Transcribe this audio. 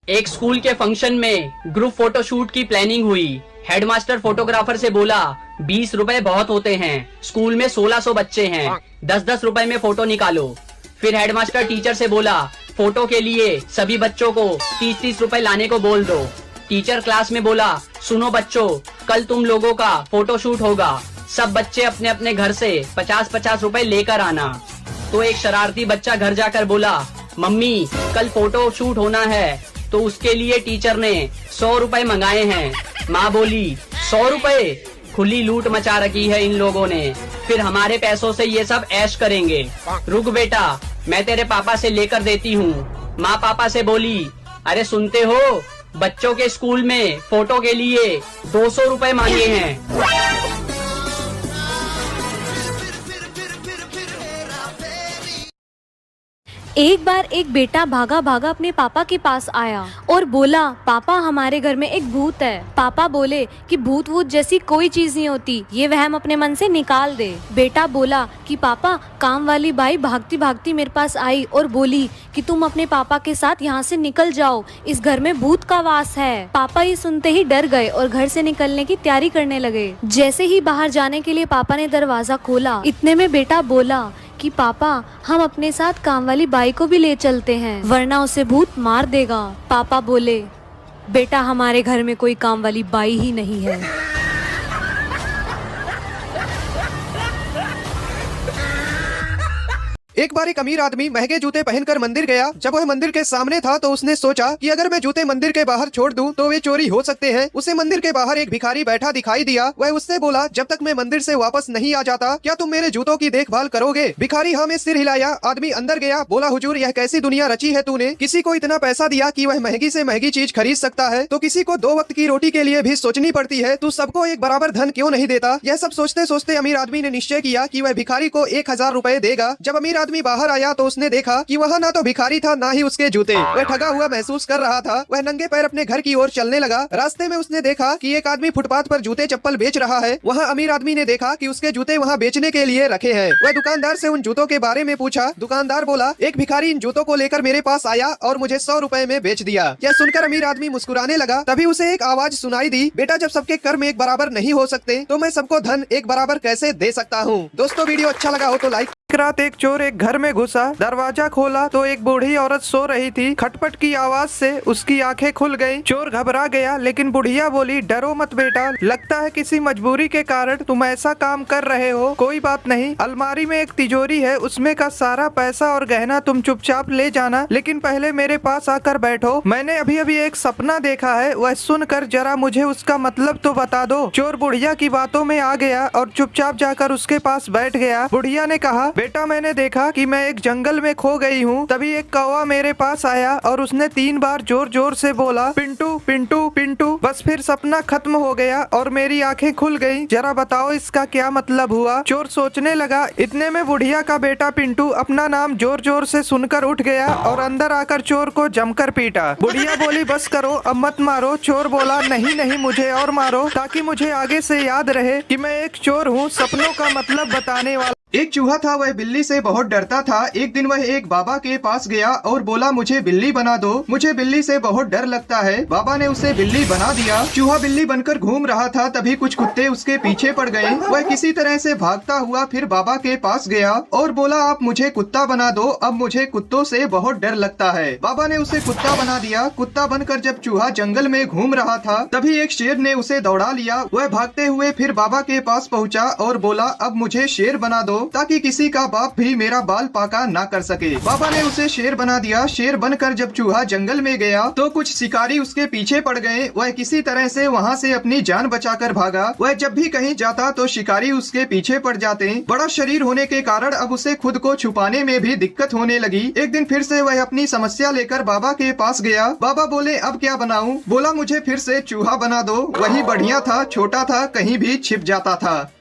एक स्कूल के फंक्शन में ग्रुप फोटोशूट की प्लानिंग हुई। हेडमास्टर फोटोग्राफर से बोला 20 रुपए बहुत होते हैं, स्कूल में 1600 बच्चे हैं, 10-10 रुपए में फोटो निकालो। फिर हेडमास्टर टीचर से बोला फोटो के लिए सभी बच्चों को 30-30 रुपए लाने को बोल दो। टीचर क्लास में बोला सुनो बच्चों, कल तुम लोगों का फोटोशूट होगा, सब बच्चे अपने अपने घर से 50-50 रुपए लेकर आना। तो एक शरारती बच्चा घर जाकर बोला मम्मी कल फोटो शूट होना है, तो उसके लिए टीचर ने 100 रुपए मंगाए हैं। माँ बोली 100 रुपए, खुली लूट मचा रखी है इन लोगों ने, फिर हमारे पैसों से ये सब ऐश करेंगे। रुक बेटा, मैं तेरे पापा से लेकर देती हूँ। माँ पापा से बोली अरे सुनते हो, बच्चों के स्कूल में फोटो के लिए 200 रुपए मांगे हैं। एक बार एक बेटा भागा भागा अपने पापा के पास आया और बोला पापा हमारे घर में एक भूत है। पापा बोले कि भूत वूत जैसी कोई चीज नहीं होती, ये वहम अपने मन से निकाल दे। बेटा बोला कि पापा काम वाली बाई भागती भागती मेरे पास आई और बोली कि तुम अपने पापा के साथ यहाँ से निकल जाओ, इस घर में भूत का वास है। पापा ये सुनते ही डर गए और घर से निकलने की तैयारी करने लगे। जैसे ही बाहर जाने के लिए पापा ने दरवाजा खोला, इतने में बेटा बोला कि पापा हम अपने साथ काम वाली बाई को भी ले चलते हैं, वरना उसे भूत मार देगा। पापा बोले बेटा हमारे घर में कोई काम वाली बाई ही नहीं है। एक बार एक अमीर आदमी महंगे जूते पहनकर मंदिर गया। जब वह मंदिर के सामने था तो उसने सोचा कि अगर मैं जूते मंदिर के बाहर छोड़ दूं तो वे चोरी हो सकते हैं। उसे मंदिर के बाहर एक भिखारी बैठा दिखाई दिया। वह उससे बोला जब तक मैं मंदिर से वापस नहीं आ जाता क्या तुम मेरे जूतों की देखभाल करोगे? भिखारी हाँ में सिर हिलाया। आदमी अंदर गया, बोला हुजूर यह कैसी दुनिया रची है तूने, किसी को इतना पैसा दिया कि वह महंगी से महंगी चीज खरीद सकता है, तो किसी को 2 वक्त की रोटी के लिए भी सोचनी पड़ती है, तू सबको एक बराबर धन क्यों नहीं देता? यह सब सोचते सोचते अमीर आदमी ने निश्चय किया कि वह भिखारी को 1000 रुपए देगा। जब अमीर आदमी बाहर आया तो उसने देखा कि वह ना तो भिखारी था ना ही उसके जूते। वह ठगा हुआ महसूस कर रहा था। वह नंगे पैर अपने घर की ओर चलने लगा। रास्ते में उसने देखा कि एक आदमी फुटपाथ पर जूते चप्पल बेच रहा है। वहाँ अमीर आदमी ने देखा कि उसके जूते वहाँ बेचने के लिए रखे हैं। वह दुकानदार से उन जूतों के बारे में पूछा। दुकानदार बोला एक भिखारी इन जूतों को लेकर मेरे पास आया और मुझे 100 रुपए में बेच दिया। यह सुनकर अमीर आदमी मुस्कुराने लगा। तभी उसे एक आवाज सुनाई दी, बेटा जब सबके कर्म एक बराबर नहीं हो सकते तो मैं सबको धन एक बराबर कैसे दे सकता हूँ। दोस्तों वीडियो अच्छा लगा हो तो लाइक। एक रात एक चोर एक घर में घुसा। दरवाजा खोला तो एक बूढ़ी औरत सो रही थी। खटपट की आवाज से उसकी आंखें खुल गईं। चोर घबरा गया, लेकिन बुढ़िया बोली डरो मत बेटा, लगता है किसी मजबूरी के कारण तुम ऐसा काम कर रहे हो। कोई बात नहीं, अलमारी में एक तिजोरी है, उसमें का सारा पैसा और गहना तुम चुपचाप ले जाना, लेकिन पहले मेरे पास आकर बैठो। मैंने अभी अभी एक सपना देखा है, वह सुनकर जरा मुझे उसका मतलब तो बता दो। चोर बुढ़िया की बातों में आ गया और चुपचाप जाकर उसके पास बैठ गया। बुढ़िया ने कहा बेटा मैंने देखा कि मैं एक जंगल में खो गई हूँ। तभी एक कौवा मेरे पास आया और उसने 3 बार जोर जोर से बोला पिंटू पिंटू पिंटू। बस फिर सपना खत्म हो गया और मेरी आंखें खुल गईं। जरा बताओ इसका क्या मतलब हुआ? चोर सोचने लगा। इतने में बुढ़िया का बेटा पिंटू अपना नाम जोर जोर से सुनकर उठ गया और अंदर आकर चोर को जमकर पीटा। बुढ़िया बोली बस करो, अब मत मारो। चोर बोला नहीं नहीं, मुझे और मारो ताकि मुझे आगे से याद रहे कि मैं एक चोर हूँ, सपनों का मतलब बताने वाला। एक चूहा था, वह बिल्ली से बहुत डरता था। एक दिन वह एक बाबा के पास गया और बोला मुझे बिल्ली बना दो, मुझे बिल्ली से बहुत डर लगता है। बाबा ने उसे बिल्ली बना दिया। चूहा बिल्ली बनकर घूम रहा था, तभी कुछ कुत्ते उसके पीछे पड़ गए। वह किसी तरह से भागता हुआ फिर बाबा के पास गया और बोला आप मुझे कुत्ता बना दो, अब मुझे कुत्तों से बहुत डर लगता है। बाबा ने उसे कुत्ता बना दिया। कुत्ता बनकर जब चूहा जंगल में घूम रहा था, तभी एक शेर ने उसे दौड़ा लिया। वह भागते हुए फिर बाबा के पास पहुँचा और बोला अब मुझे शेर बना दो ताकि किसी का बाप भी मेरा बाल पाका ना कर सके। बाबा ने उसे शेर बना दिया। शेर बनकर जब चूहा जंगल में गया तो कुछ शिकारी उसके पीछे पड़ गए। वह किसी तरह से वहाँ से अपनी जान बचाकर भागा। वह जब भी कहीं जाता तो शिकारी उसके पीछे पड़ जाते। बड़ा शरीर होने के कारण अब उसे खुद को छुपाने में भी दिक्कत होने लगी। एक दिन फिर से वह अपनी समस्या लेकर बाबा के पास गया। बाबा बोले अब क्या बनाऊं? बोला मुझे फिर से चूहा बना दो, वही बढ़िया था, छोटा था, कहीं भी छिप जाता था।